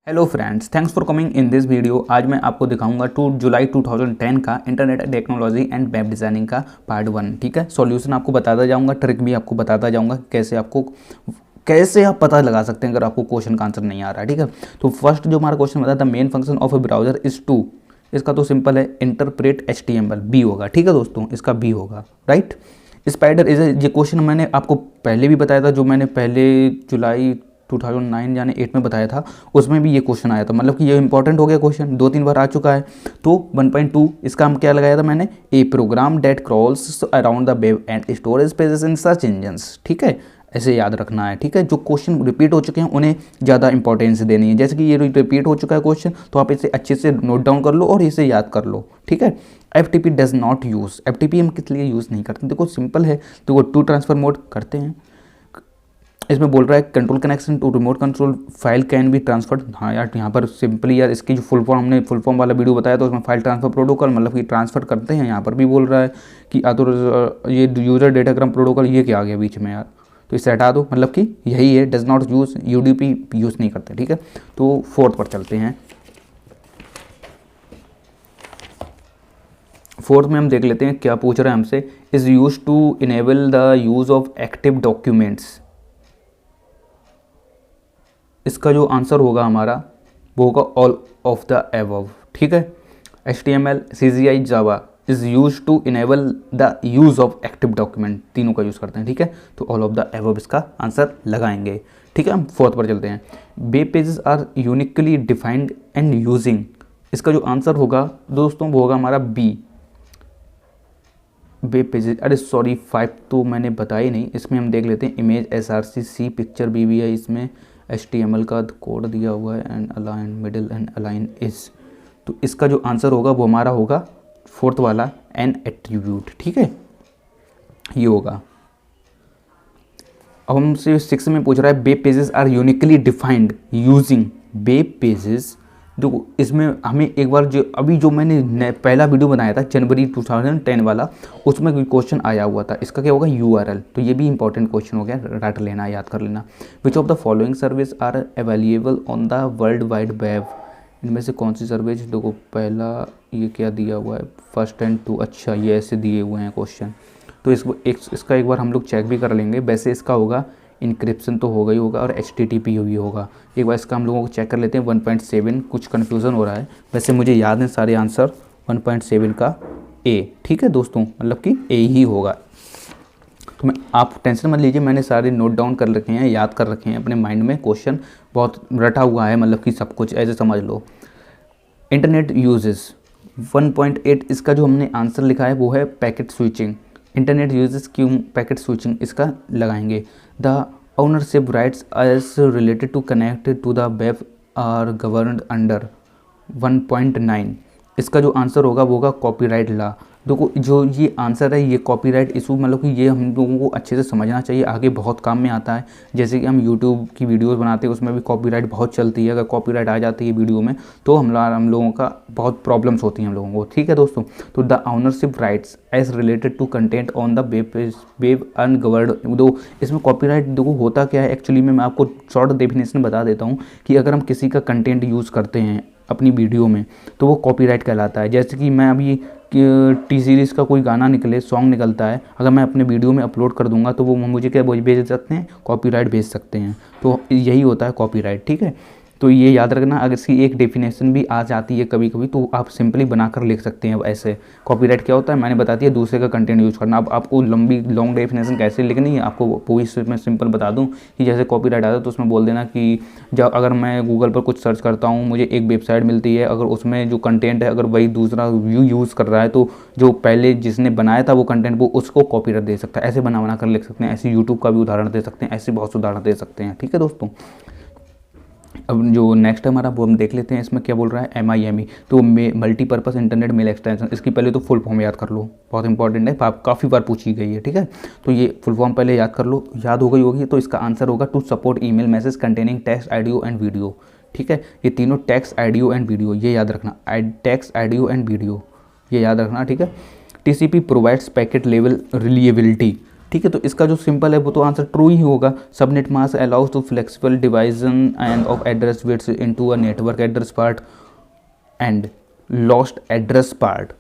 Hello friends, thanks for coming in this video. आज मैं आपको दिखाऊंगा 2 जुलाई 2010 का internet technology and web designing का पार्ट 1। ठीक है, सॉल्यूशन आपको बताता जाऊंगा, ट्रिक भी आपको बताता जाऊंगा कैसे आप पता लगा सकते हैं अगर आपको क्वेश्चन का आंसर नहीं आ रहा है। ठीक है, तो फर्स्ट जो हमारा क्वेश्चन बताया था, main function of a browser is to, इसका तो सिंपल है, इंटरप्रेट HTML, बी होगा। ठीक है दोस्तों, इसका बी होगा, राइट। स्पाइडर इज ये क्वेश्चन मैंने आपको पहले भी बताया था, जो मैंने पहले जुलाई 2009 यानी 8 में बताया था, उसमें भी ये क्वेश्चन आया था। मतलब कि ये इंपॉर्टेंट हो गया, क्वेश्चन 2-3 बार आ चुका है। तो 1.2 इसका हम क्या लगाया था मैंने, a program that crawls around the web and storage pages in search engines. ठीक है, ऐसे याद रखना है। ठीक है, जो क्वेश्चन रिपीट हो चुके हैं उन्हें ज़्यादा इंपॉर्टेंस देनी है। जैसे कि ये रिपीट हो चुका है क्वेश्चन, तो आप इसे अच्छे से नोट डाउन कर लो और इसे याद कर लो। ठीक है, FTP does not use, FTP हम किस लिए यूज़ नहीं करते, देखो सिंपल है। तो वो टू ट्रांसफर मोड करते हैं, इसमें बोल रहा है control connection to remote control file can be transferred. हाँ यार, यहाँ पर सिंपली यार इसकी जो फुल फॉर्म हमने फुल फॉर्म वाला वीडियो बताया तो उसमें फाइल ट्रांसफर प्रोटोकॉल मतलब कि ट्रांसफर करते हैं। यहाँ पर भी बोल रहा है कि ये यूज़र डेटाग्राम प्रोटोकॉल, ये क्या आ गया बीच में यार, तो इसे हटा दो। मतलब कि यही है, does not use, UDP use नहीं करते। ठीक है, तो फोर्थ पर चलते हैं। फोर्थ में हम देख लेते हैं क्या पूछ रहा है हमसे, is use to enable the use of active documents. इसका जो आंसर होगा हमारा वो होगा ऑल ऑफ द एबव। ठीक है, HTML, CGI, Java is use to enable the use of active document, तीनों का यूज़ करते हैं। ठीक है, तो ऑल ऑफ द एबव इसका आंसर लगाएंगे। ठीक है, हम फोर्थ पर चलते हैं। Web pages are uniquely defined and using, इसका जो आंसर होगा दोस्तों वो होगा हमारा बी, वेब पेजेस। अरे सॉरी, 5 तो मैंने बताया ही नहीं। इसमें हम देख लेते हैं इमेज SRC, सी पिक्चर BBI, इसमें HTML का कोड दिया हुआ है and align middle and align is. तो इसका जो आंसर होगा वो हमारा होगा फोर्थ वाला, एन एट्रीब्यूट। ठीक है, ये होगा। अब हमसे 6 में पूछ रहा है web pages are uniquely defined using web pages. देखो इसमें हमें एक बार जो अभी जो मैंने पहला वीडियो बनाया था जनवरी 2010 वाला, उसमें कोई क्वेश्चन आया हुआ था। इसका क्या होगा, URL। तो ये भी इंपॉर्टेंट क्वेश्चन हो गया, रट लेना, याद कर लेना। Which of the following service are available on the world wide web, इनमें से कौन सी सर्विस। देखो पहला ये क्या दिया हुआ है, फर्स्ट एंड टू, अच्छा ये ऐसे दिए हुए हैं क्वेश्चन। तो इसका एक बार हम लोग चेक भी कर लेंगे। वैसे इसका होगा इंक्रिप्शन तो होगा ही होगा, और HTTP भी होगा। एक बार इसका हम लोगों को चेक कर लेते हैं। 1.7 कुछ कन्फ्यूज़न हो रहा है, वैसे मुझे याद है सारे आंसर। 1.7 का A। ठीक है दोस्तों, मतलब कि A ही होगा। तो आप टेंशन मत लीजिए, मैंने सारे नोट डाउन कर रखे हैं, याद कर रखे हैं अपने माइंड में। क्वेश्चन बहुत रटा हुआ है, मतलब कि सब कुछ ऐसे समझ लो। इंटरनेट यूजेस 1.8, इसका जो हमने आंसर लिखा है वो है पैकेट स्विचिंग। इंटरनेट यूजेस क्यों पैकेट स्विचिंग, इसका लगाएंगे। The ownership rights as related to connect to the web are governed under 1.9, इसका जो आंसर होगा वो होगा कॉपीराइट लॉ। देखो जो ये आंसर है, ये कॉपीराइट इशू, मतलब कि ये हम लोगों को अच्छे से समझना चाहिए, आगे बहुत काम में आता है। जैसे कि हम यूट्यूब की वीडियोस बनाते हैं, उसमें भी कॉपीराइट बहुत चलती है। अगर कॉपीराइट आ जाती है वीडियो में तो हम लोगों का बहुत प्रॉब्लम्स होती हैं हम लोगों को। ठीक है दोस्तों, तो the ownership rights as related to content on the web ungoverned. दो इसमें कॉपीराइट देखो होता क्या है एक्चुअली में, मैं आपको शॉर्ट डेफिनेशन बता देता हूँ कि अगर हम किसी का कंटेंट यूज़ करते हैं अपनी वीडियो में तो वो कॉपीराइट कहलाता है। जैसे कि मैं अभी T सीरीज़ का कोई गाना निकले, सॉन्ग निकलता है, अगर मैं अपने वीडियो में अपलोड कर दूंगा तो वो मुझे क्या भेज सकते हैं, कॉपीराइट भेज सकते हैं। तो यही होता है कॉपीराइट। ठीक है, तो ये याद रखना। अगर इसकी एक डेफिनेशन भी आ जाती है कभी कभी तो आप सिंपली बनाकर लिख सकते हैं। ऐसे कॉपीराइट क्या होता है मैंने बता दिया, दूसरे का कंटेंट यूज़ करना। अब आपको लॉन्ग डेफिनेशन कैसे लिखनी है, आपको वो मैं सिंपल बता दूं कि जैसे कॉपीराइट आता है तो उसमें बोल देना कि जब अगर मैं गूगल पर कुछ सर्च करता हूँ, मुझे एक वेबसाइट मिलती है, अगर उसमें जो कंटेंट है अगर वही दूसरा यूज़ कर रहा है तो जो पहले जिसने बनाया था वो कंटेंट वो उसको कॉपीराइट दे सकता है। ऐसे बना कर लिख सकते हैं। ऐसे यूट्यूब का भी उदाहरण दे सकते हैं, ऐसे बहुत उदाहरण दे सकते हैं। ठीक है दोस्तों, अब जो नेक्स्ट हमारा वो हम देख लेते हैं। इसमें क्या बोल रहा है, MIME, तो मल्टीपर्पज़ इंटरनेट मेल एक्सटेंशन। इसकी पहले तो फुल फॉर्म याद कर लो, बहुत इंपॉर्टेंट है, काफ़ी बार पूछी गई है। ठीक है, तो ये फुल फॉर्म पहले याद कर लो, याद हो गई होगी। तो इसका आंसर होगा to support email message containing text, audio and video. ठीक है, ये तीनों टेक्स्ट, ऑडियो एंड वीडियो, ये याद रखना। टेक्स्ट, ऑडियो एंड वीडियो, ये याद रखना। ठीक है, TCP प्रोवाइड्स पैकेट लेवल रिलिएबिलिटी। ठीक है, तो इसका जो सिंपल है वो तो आंसर ट्रू ही होगा। Subnet mask allows to flexible division and of address bits into a network address part and lost address part,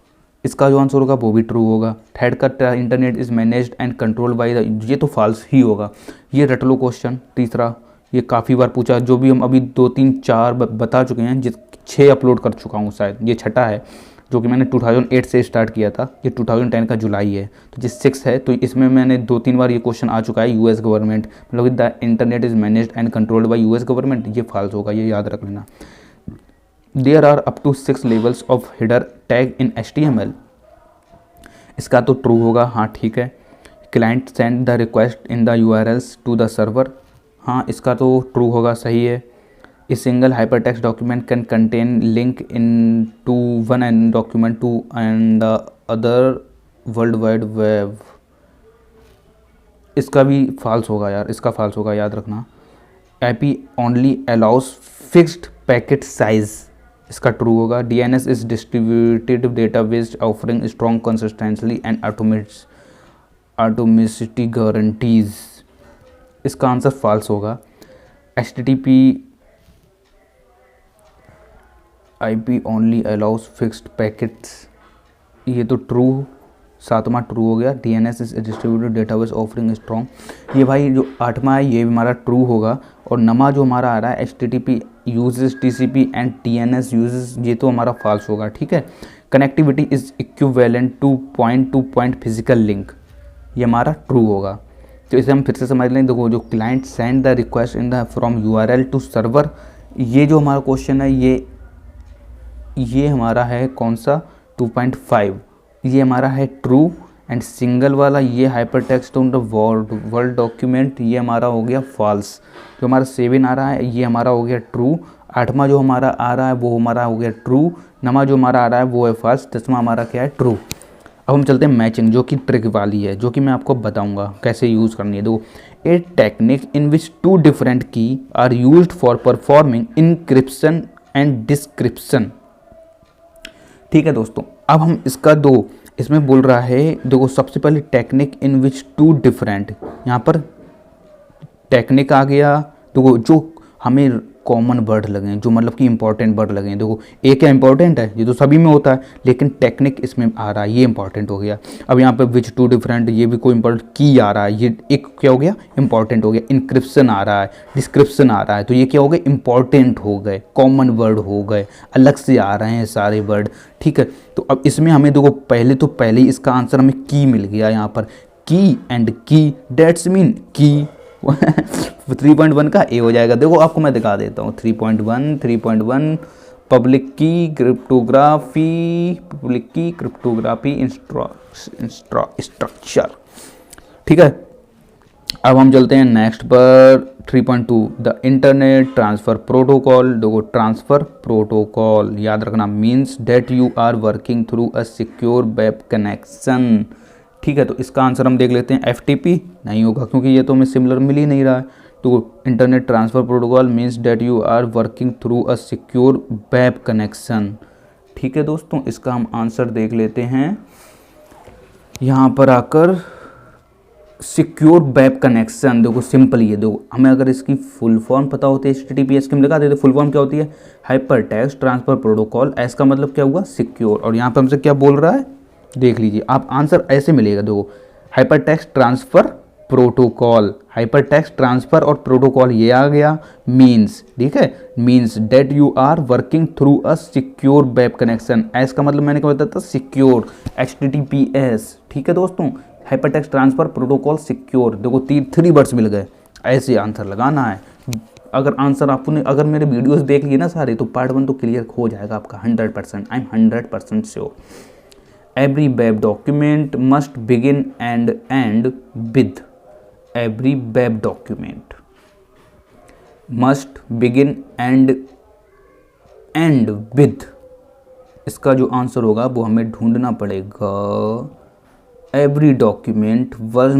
इसका जो आंसर होगा वो भी ट्रू होगा। थर्ड का internet is managed and controlled by the, ये तो फॉल्स ही होगा, ये रट लो क्वेश्चन। तीसरा, ये काफ़ी बार पूछा, जो भी हम अभी 2 3 4 बता चुके हैं, 6 अपलोड कर चुका हूँ शायद, ये छठा है जो कि मैंने 2008 से स्टार्ट किया था, ये 2010 का जुलाई है, तो ये 6 है। तो इसमें मैंने 2 3 बार ये क्वेश्चन आ चुका है, यूएस गवर्नमेंट मतलब the internet is managed and controlled by US government, ये फॉल्स होगा, ये याद रख लेना। There are up to 6 levels of header tag in HTML, इसका तो ट्रू होगा, हाँ ठीक है। Client send the request in the URLs to the server, हाँ इसका तो ट्रू होगा, सही है। A single hypertext document can contain link in to one and document to and the other world wide web, इसका भी फॉल्स होगा यार, इसका फॉल्स होगा, याद रखना। IP only allows fixed packet size, इसका ट्रू होगा। DNS is distributed database offering strong consistency and atomicity guarantees, इसका आंसर फॉल्स होगा। HTTP IP only allows fixed packets, ये तो ट्रू, 7वां ट्रू हो गया। DNS is distributed database offering strong, ये भाई जो 8वां है ये भी हमारा ट्रू होगा। और 9वां जो हमारा आ रहा है HTTP uses TCP and DNS uses, ये तो हमारा फॉल्स होगा, ठीक है। Connectivity is equivalent two point physical link, ये हमारा ट्रू होगा। तो इसे हम फिर से समझ लें, देखो जो client send the request in the from URL to server, ये जो हमारा क्वेश्चन है ये हमारा है कौन सा 2.5, ये हमारा है ट्रू। एंड सिंगल वाला ये hypertext on the word document, ये हमारा हो गया फॉल्स। जो हमारा 7 आ रहा है ये हमारा हो गया ट्रू। 8वां जो हमारा आ रहा है वो हमारा हो गया ट्रू। 9वां जो हमारा आ रहा है वो है फॉल्स। 10वां हमारा क्या है, ट्रू। अब हम चलते हैं मैचिंग, जो कि ट्रिक वाली है, जो कि मैं आपको बताऊंगा कैसे यूज़ करनी है। देखो, a technique in which 2 different key are used for performing encryption and description, ठीक है दोस्तों। अब हम इसका इसमें बोल रहा है, देखो सबसे पहले टेक्निक इन विच 2 डिफरेंट, यहाँ पर टेक्निक आ गया। देखो जो हमें कॉमन वर्ड लगे, जो मतलब कि इंपॉर्टेंट वर्ड लगे, देखो एक क्या इंपॉर्टेंट है, ये तो सभी में होता है, लेकिन टेक्निक इसमें आ रहा है, ये इंपॉर्टेंट हो गया। अब यहाँ पे विच 2 डिफरेंट, ये भी कोई इंपॉर्टेंट की आ रहा है, ये एक क्या हो गया, इंपॉर्टेंट हो गया। इंक्रिप्शन आ रहा है, डिस्क्रिप्शन आ रहा है, तो ये क्या हो गए, इंपॉर्टेंट हो गए, कॉमन वर्ड हो गए, अलग से आ रहे हैं सारे वर्ड, ठीक है। तो अब इसमें हमें देखो पहले ही इसका आंसर हमें की मिल गया, यहाँ पर की एंड की, डेट्स मीन की 3.1 का ए हो जाएगा। देखो आपको मैं दिखा देता हूँ, 3.1 पब्लिक की क्रिप्टोग्राफी स्ट्रक्चर, ठीक है। अब हम चलते हैं नेक्स्ट पर 3.2 द इंटरनेट ट्रांसफ़र प्रोटोकॉल। देखो ट्रांसफ़र प्रोटोकॉल याद रखना, means that you are working through a secure web connection, ठीक है। तो इसका आंसर हम देख लेते हैं, FTP नहीं होगा क्योंकि ये तो हमें सिमिलर मिल ही नहीं रहा है। तो internet transfer protocol means that you are working through a secure web connection, ठीक है दोस्तों। इसका हम आंसर देख लेते हैं, यहाँ पर आकर सिक्योर वेब कनेक्शन। देखो सिंपल ही है, देखो हमें अगर इसकी फुल फॉर्म पता होती है HTTPS की हम लगा देते, फुल फॉर्म क्या होती है, hyper text transfer protocol. S का मतलब क्या हुआ, सिक्योर, और यहाँ पर हमसे क्या बोल रहा है, देख लीजिए आप, आंसर ऐसे मिलेगा। देखो hyper text transfer protocol, hyper text transfer और प्रोटोकॉल ये आ गया, मीन्स, ठीक है, means that you are working through a secure web connection. S का मतलब मैंने क्या बताया था, सिक्योर, HTTPS, ठीक है दोस्तों। Hyper text transfer protocol secure, देखो 3 वर्ड्स मिल गए, ऐसे आंसर लगाना है। अगर आंसर आपने अगर मेरे वीडियोस देख लिए ना सारे, तो पार्ट 1 तो क्लियर हो जाएगा आपका 100%, I am 100% sure. Every web document must begin and end with. Every web document must begin and end with. इसका जो आंसर होगा वो हमें ढूंढना पड़ेगा। Every document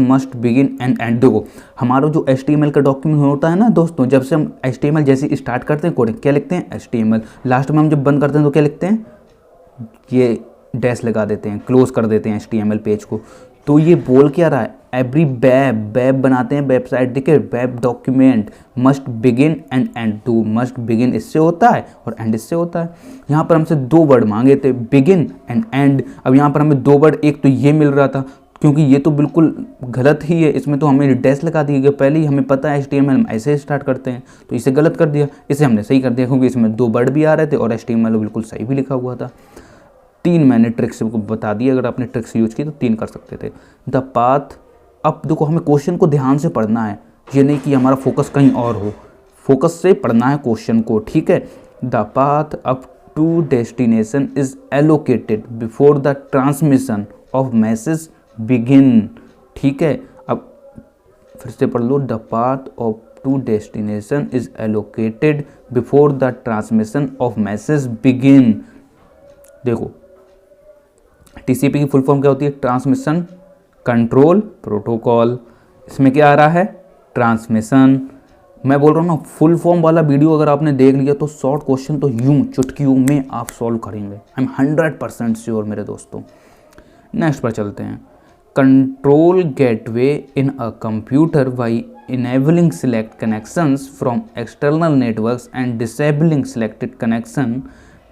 must begin and end। देखो हमारा जो HTML का डॉक्यूमेंट होता है ना दोस्तों, जब से हम HTML जैसे स्टार्ट करते हैं कोडिंग, क्या लिखते हैं, HTML। लास्ट में हम जब बंद करते हैं तो क्या लिखते हैं, ये डैश लगा देते हैं, क्लोज कर देते हैं HTML पेज को। तो ये बोल क्या रहा है, एवरी वेब बनाते हैं वेबसाइट, देखिए web document must begin and end, to must begin इससे होता है और एंड इससे होता है। यहाँ पर हमसे 2 वर्ड मांगे थे, बिगिन एंड एंड। अब यहाँ पर हमें 2 वर्ड, एक तो ये मिल रहा था, क्योंकि ये तो बिल्कुल गलत ही है, इसमें तो हमें डैश लगा दी गई, पहले ही हमें पता है HTML हम ऐसे स्टार्ट करते हैं, तो इसे गलत कर दिया, इसे हमने सही कर दिया, क्योंकि इसमें 2 वर्ड भी आ रहे थे और HTML बिल्कुल सही भी लिखा हुआ था। 3 मैंने ट्रिक्स को बता दी, अगर आपने ट्रिक्स यूज की तो 3 कर सकते थे। द पाथ, अब देखो हमें क्वेश्चन को ध्यान से पढ़ना है, ये नहीं कि हमारा फोकस कहीं और हो, फोकस से पढ़ना है क्वेश्चन को, ठीक है। The path up to destination is allocated before the transmission of message begin, ठीक है। अब फिर से पढ़ लो, the path of to destination is allocated before the transmission of message begin. देखो TCP की फुल फॉर्म क्या होती है, ट्रांसमिशन कंट्रोल प्रोटोकॉल। इसमें क्या आ रहा है, ट्रांसमिशन। मैं बोल रहा हूँ ना, फुल फॉर्म वाला वीडियो अगर आपने देख लिया तो शॉर्ट क्वेश्चन तो यूं चुटकियों में आप सॉल्व करेंगे, आई एम 100% श्योर मेरे दोस्तों। नेक्स्ट पर चलते हैं। Control gateway in a computer by enabling select connections from external networks and disabling selected connection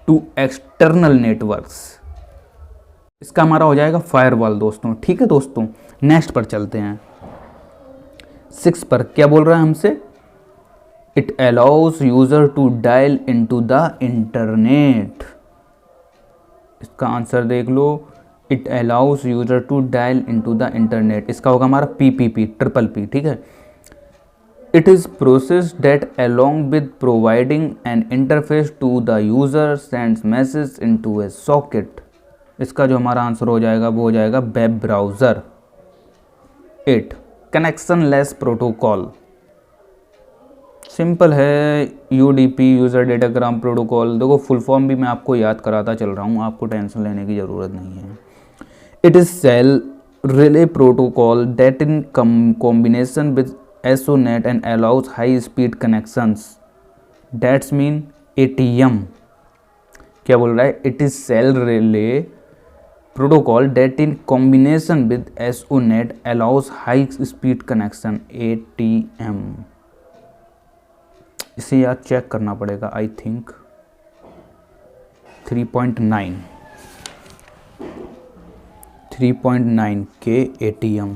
to external networks। इसका हमारा हो जाएगा फायरवॉल दोस्तों, ठीक है दोस्तों। नेक्स्ट पर चलते हैं। 6 पर क्या बोल रहा है हमसे, it allows user to dial into the internet. इसका आंसर देख लो, it allows user to dial into the internet. इसका होगा हमारा PPP, ट्रिपल P, ठीक है। It is process that along with providing an interface to the user sends message into a socket। इसका जो हमारा आंसर हो जाएगा वो हो जाएगा web browser. 8 connectionless protocol, simple है, UDP यूज़र डेटाग्राम प्रोटोकॉल। देखो फुल फॉर्म भी मैं आपको याद कराता चल रहा हूँ, आपको टेंशन लेने की ज़रूरत नहीं है। It is cell relay protocol that in combination with SONET and allows high speed connections, that's mean ATM। क्या बोल रहा है, it is cell relay protocol that in combination with SONET allows high speed connection, ATM। इसे यार check करना पड़ेगा, I think 3.9 के ATM,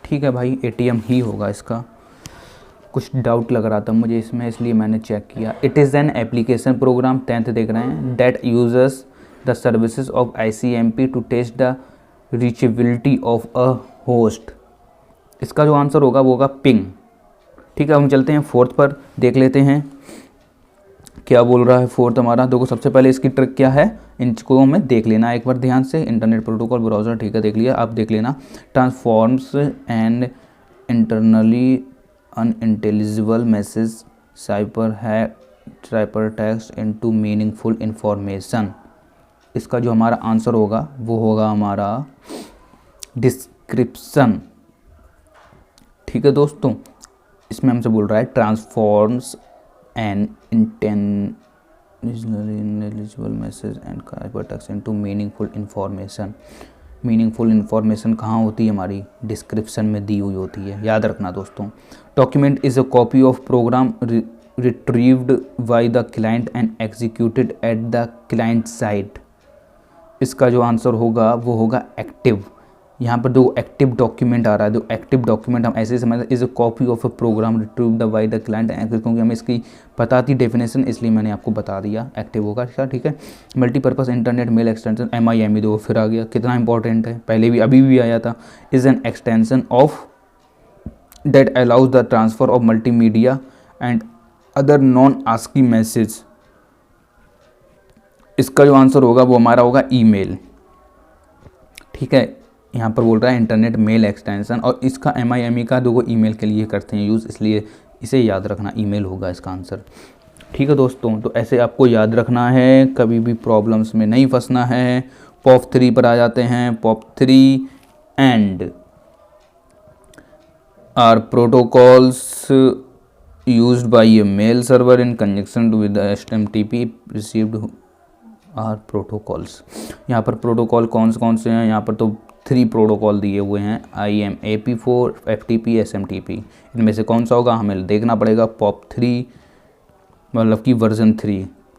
ठीक है भाई, ATM ही होगा इसका। कुछ डाउट लग रहा था मुझे इसमें, इसलिए मैंने चेक किया। It is an application program, 10th देख रहे हैं, that uses the services of ICMP to test the reachability of a host. इसका जो आंसर होगा वो होगा पिंग, ठीक है। हम चलते हैं 4th पर, देख लेते हैं क्या बोल रहा है 4th हमारा। देखो सबसे पहले इसकी ट्रिक क्या है, इनको हमें देख लेना एक बार ध्यान से। इंटरनेट प्रोटोकॉल ब्राउज़र, ठीक है, देख लिया, आप देख लेना। Transforms and internally unintelligible message cipher text into meaningful information। इसका जो हमारा आंसर होगा वो होगा हमारा डिस्क्रिप्शन, ठीक है दोस्तों। इसमें हमसे बोल रहा है transforms and intelligible message and cipher text into meaningful information। Meaningful information कहाँ होती है, हमारी डिस्क्रिप्शन में दी हुई होती है, याद रखना दोस्तों। Document is a copy of program retrieved by the client and executed at the client side. इसका जो आंसर होगा वो होगा एक्टिव। यहाँ पर दो एक्टिव डॉक्यूमेंट आ रहा है, दो एक्टिव डॉक्यूमेंट हम ऐसे समझते हैं, is a copy of a program retrieved by the client, क्योंकि हमें इसकी पता थी डेफिनेशन, इसलिए मैंने आपको बता दिया, एक्टिव होगा इसका, ठीक है। Multipurpose internet mail extension, MIME, दो फिर आ गया, कितना इंपॉर्टेंट है, पहले भी अभी भी आया था। Is an extension of that allows the transfer of multimedia and other non ASCII message. इसका जो आंसर होगा वो हमारा होगा ईमेल, ठीक है। यहाँ पर बोल रहा है इंटरनेट मेल एक्सटेंशन, और इसका MIME का दो ईमेल के लिए करते हैं यूज़, इसलिए इसे याद रखना, ईमेल होगा इसका आंसर, ठीक है दोस्तों। तो ऐसे आपको याद रखना है, कभी भी प्रॉब्लम्स में नहीं फंसना है। POP 3 पर आ जाते हैं। POP 3 and are protocols used by a mail server in conjunction with HTTP received are protocols. यहाँ पर प्रोटोकॉल कौन से हैं, यहाँ पर तो 3 प्रोटोकॉल दिए हुए हैं, IMAP4, FTP, SMTP। इनमें से कौन सा होगा हमें देखना पड़ेगा। POP3 मतलब कि वर्जन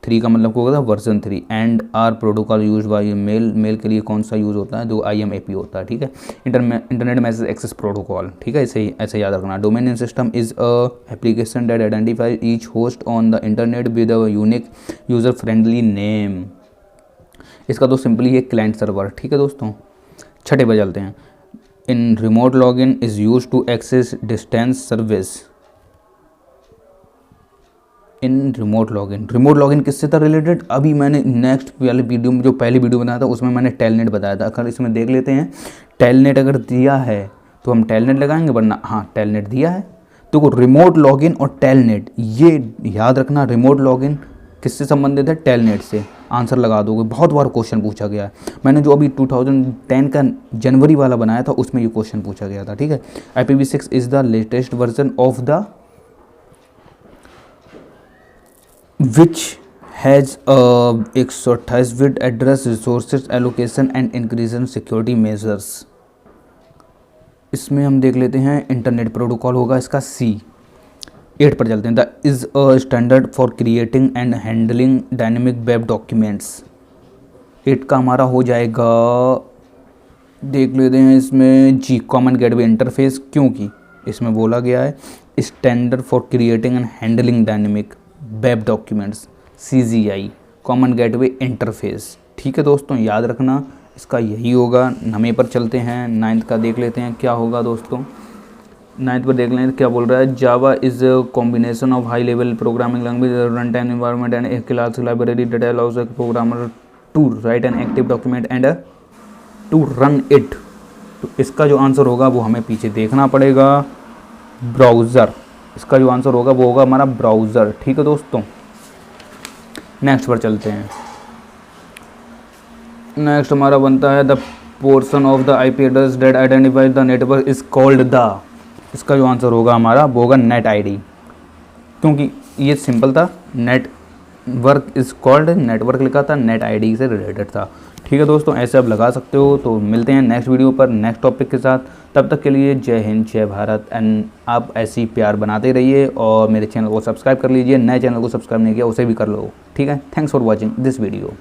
3 का मतलब क्या होगा version 3। And are protocol use by mail के लिए कौन सा यूज़ होता है, जो IMAP होता है, ठीक है। इंटरनेट मैसेज एक्सेस प्रोटोकॉल, ठीक है, ऐसे याद रखना। Domain name system is a application that identify each host on the internet with a unique user friendly name. इसका तो सिंपली है क्लाइंट सर्वर, ठीक है दोस्तों। छठे पर चलते हैं। In remote login is use to access distance service. In remote login किससे था रिलेटेड, अभी मैंने नेक्स्ट वाले वीडियो में जो पहली वीडियो बनाया था उसमें मैंने टेलनेट बताया था। अगर इसमें देख लेते हैं, टेलनेट अगर दिया है तो हम टेलनेट लगाएंगे, वरना हाँ टेलनेट दिया है तो रिमोट लॉगिन और टेलनेट ये याद रखना। रिमोट लॉगिन किससे संबंधित है, टेलनेट से। आंसर लगा दोगे, बहुत बार क्वेश्चन पूछा गया है। मैंने जो अभी 2010 का जनवरी वाला बनाया था उसमें ये क्वेश्चन पूछा गया था, ठीक है। IPv6 is the latest version of the which has a 128 bit address resources allocation and increasing security measures। इसमें हम देख लेते हैं इंटरनेट प्रोटोकॉल होगा इसका C। 8 पर चलते हैं। The is a standard for creating and handling dynamic web documents. 8 का हमारा हो जाएगा, देख लेते हैं इसमें जी, कॉमन गेटवे इंटरफेस, क्योंकि इसमें बोला गया है standard for creating and handling dynamic web documents, CGI, common gateway interface, ठीक है दोस्तों, याद रखना इसका यही होगा। 9 पर चलते हैं। 9 का देख लेते हैं क्या होगा दोस्तों। 9 पर देख लें क्या बोल रहा है। Java is a combination of high level programming language, run time environment and a class library that allows a programmer to write an active document and to run it. तो इसका जो आंसर होगा वो हमें पीछे देखना पड़ेगा, ब्राउज़र। इसका जो आंसर होगा वो होगा हमारा ब्राउज़र, ठीक है दोस्तों। नेक्स्ट पर चलते हैं। नेक्स्ट हमारा बनता है the portion of the IP address that identifies the network is called the. इसका जो आंसर होगा हमारा वो होगा नेट ID, क्योंकि ये सिंपल था। नेटवर्क इज कॉल्ड, नेटवर्क लिखा था, नेट ID से रिलेटेड था, ठीक है दोस्तों। ऐसे आप लगा सकते हो। तो मिलते हैं नेक्स्ट वीडियो पर नेक्स्ट टॉपिक के साथ। तब तक के लिए जय हिंद, जय भारत। एंड आप ऐसी प्यार बनाते रहिए और मेरे चैनल को सब्सक्राइब कर लीजिए। नए चैनल को सब्सक्राइब नहीं किया उसे भी कर लो, ठीक है। Thanks for watching this video.